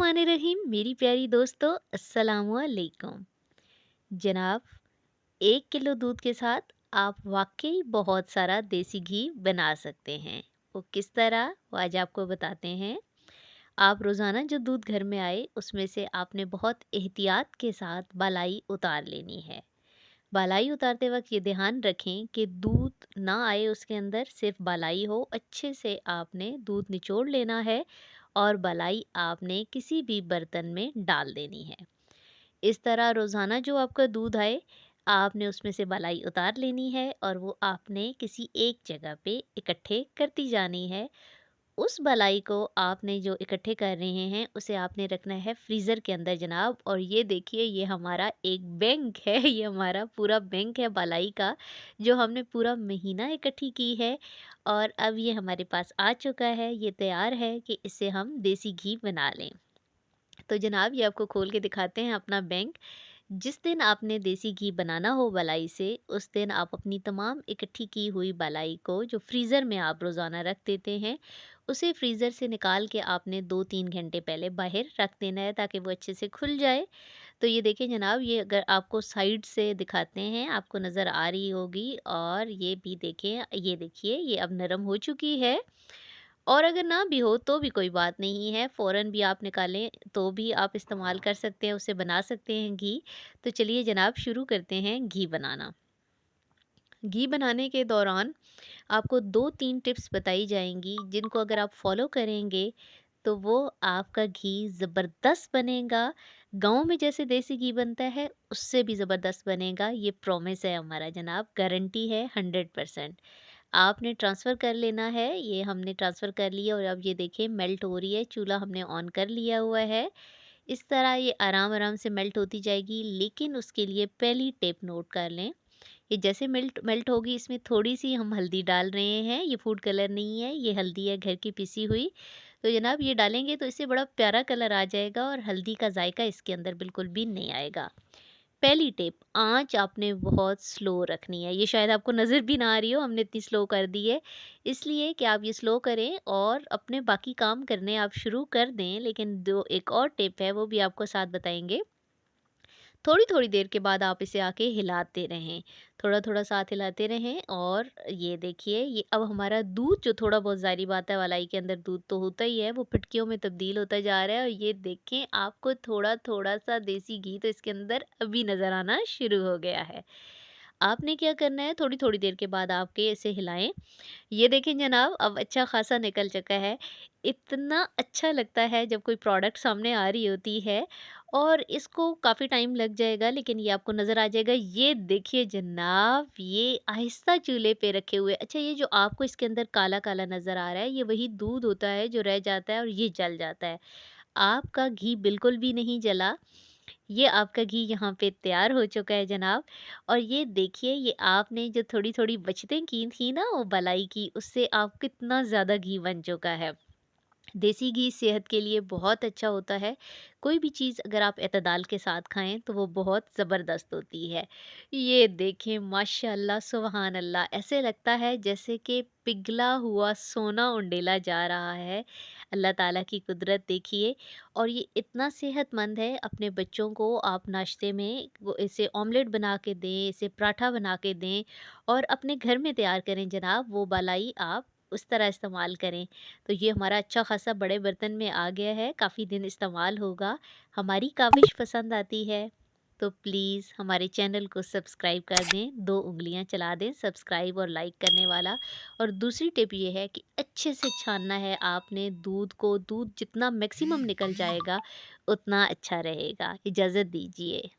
बिस्मिल्लाहिर्रहमानिर्रहीम। मेरी प्यारी दोस्तों, अस्सलामुअलैकुम। जनाब, 1 किलो दूध के साथ आप वाकई बहुत सारा देसी घी बना सकते हैं। वो किस तरह, वो आज आपको बताते हैं। आप रोज़ाना जो दूध घर में आए उसमें से आपने बहुत एहतियात के साथ बालाई उतार लेनी है। बालाई उतारते वक्त ये ध्यान रखें कि दूध ना आए उसके अंदर, सिर्फ बालाई हो। अच्छे से आपने दूध निचोड़ लेना है और बालाई आपने किसी भी बर्तन में डाल देनी है। इस तरह रोज़ाना जो आपका दूध आए, आपने उसमें से बालाई उतार लेनी है और वो आपने किसी एक जगह पे इकट्ठे करती जानी है। उस भलाई को आपने जो इकट्ठे कर रहे हैं उसे आपने रखना है फ्रीज़र के अंदर जनाब। और ये देखिए, ये हमारा एक बैंक है, ये हमारा पूरा बैंक है भलाई का, जो हमने पूरा महीना इकट्ठी की है। और अब ये हमारे पास आ चुका है, ये तैयार है कि इससे हम देसी घी बना लें। तो जनाब, ये आपको खोल के दिखाते हैं अपना बैंक। जिस दिन आपने देसी घी बनाना हो बालाई से, उस दिन आप अपनी तमाम इकट्ठी की हुई बालाई को, जो फ्रीज़र में आप रोज़ाना रख देते हैं, उसे फ्रीज़र से निकाल के आपने 2-3 घंटे पहले बाहर रख देना है ताकि वो अच्छे से खुल जाए। तो ये देखिए जनाब, ये अगर आपको साइड से दिखाते हैं, आपको नज़र आ रही होगी। और ये भी देखें, ये देखिए, ये अब नरम हो चुकी है। और अगर ना भी हो तो भी कोई बात नहीं है, फ़ौरन भी आप निकालें तो भी आप इस्तेमाल कर सकते हैं, उससे बना सकते हैं घी। तो चलिए जनाब, शुरू करते हैं घी बनाना। घी बनाने के दौरान आपको 2-3 टिप्स बताई जाएँगी, जिनको अगर आप फ़ॉलो करेंगे तो वो आपका घी ज़बरदस्त बनेगा। गाँव में जैसे देसी घी बनता है उससे भी ज़बरदस्त बनेगा, ये प्रॉमिस है हमारा जनाब, गारंटी है 100%। आपने ट्रांसफ़र कर लेना है, ये हमने ट्रांसफ़र कर लिया और अब ये देखिए मेल्ट हो रही है, चूल्हा हमने ऑन कर लिया हुआ है। इस तरह ये आराम-आराम से मेल्ट होती जाएगी, लेकिन उसके लिए पहली टिप नोट कर लें। ये जैसे मेल्ट मेल्ट होगी, इसमें थोड़ी-सी हम हल्दी डाल रहे हैं, ये फूड कलर नहीं है, ये हल्दी है घर की पिसी हुई। तो जनाब, ये डालेंगे तो इससे बड़ा प्यारा कलर आ जाएगा और हल्दी का जायका इसके अंदर बिल्कुल भी नहीं आएगा। पहली टिप, आँच आपने बहुत स्लो रखनी है। ये शायद आपको नज़र भी ना आ रही हो, हमने इतनी स्लो कर दी है। इसलिए कि आप ये स्लो करें और अपने बाकी काम करने आप शुरू कर दें। लेकिन दो एक और टिप है, वो भी आपको साथ बताएँगे। थोड़ी-थोड़ी देर के बाद आप इसे आके हिलाते रहें, थोड़ा-थोड़ा साथ हिलाते रहें। और ये देखिए, ये अब हमारा दूध जो थोड़ा बहुत, ज़ाहिर बात है मलाई के अंदर दूध तो होता ही है, वो फिटकियों में तब्दील होता जा रहा है। और ये देखें, आपको थोड़ा-थोड़ा सा देसी घी तो इसके अंदर अभी नज़र आना शुरू हो गया है। आपने क्या करना है, थोड़ी-थोड़ी देर के बाद आपके इसे हिलाएँ। ये देखें जनाब, अब अच्छा खासा निकल चुका है। इतना अच्छा लगता है जब कोई प्रोडक्ट सामने आ रही होती है। और इसको काफ़ी टाइम लग जाएगा, लेकिन ये आपको नज़र आ जाएगा। ये देखिए जनाब, ये आहिस्ता चूल्हे पे रखे हुए, अच्छा, ये जो आपको इसके अंदर काला-काला नज़र आ रहा है, ये वही दूध होता है जो रह जाता है और ये जल जाता है। आपका घी बिल्कुल भी नहीं जला। ये आपका घी यहाँ पे तैयार हो चुका है जनाब। और ये देखिए, ये आपने जो थोड़ी-थोड़ी बचतें की थी ना वो मलाई की, उससे आप कितना ज़्यादा घी बन चुका है। देसी घी सेहत के लिए बहुत अच्छा होता है। कोई भी चीज़ अगर आप एतदाल के साथ खाएँ तो वो बहुत ज़बरदस्त होती है। ये देखें, माशाअल्लाह सुबहान अल्लाह, ऐसे लगता है जैसे कि पिघला हुआ सोना उंडेला जा रहा है। अल्लाह ताला की कुदरत देखिए। और ये इतना सेहतमंद है, अपने बच्चों को आप नाश्ते में वो इसे ऑमलेट बना के दें, इसे पराठा बना के दें और अपने घर में तैयार करें जनाब, वो मलाई आप उस तरह इस्तेमाल करें। तो ये हमारा अच्छा खासा बड़े बर्तन में आ गया है, काफ़ी दिन इस्तेमाल होगा। हमारी काविश पसंद आती है तो प्लीज़ हमारे चैनल को सब्सक्राइब कर दें, 2 उँगलियाँ चला दें सब्सक्राइब और लाइक करने वाला। और दूसरी टिप ये है कि अच्छे से छानना है आपने दूध को, दूध जितना मैक्सिमम निकल जाएगा उतना अच्छा रहेगा। इजाज़त दीजिए।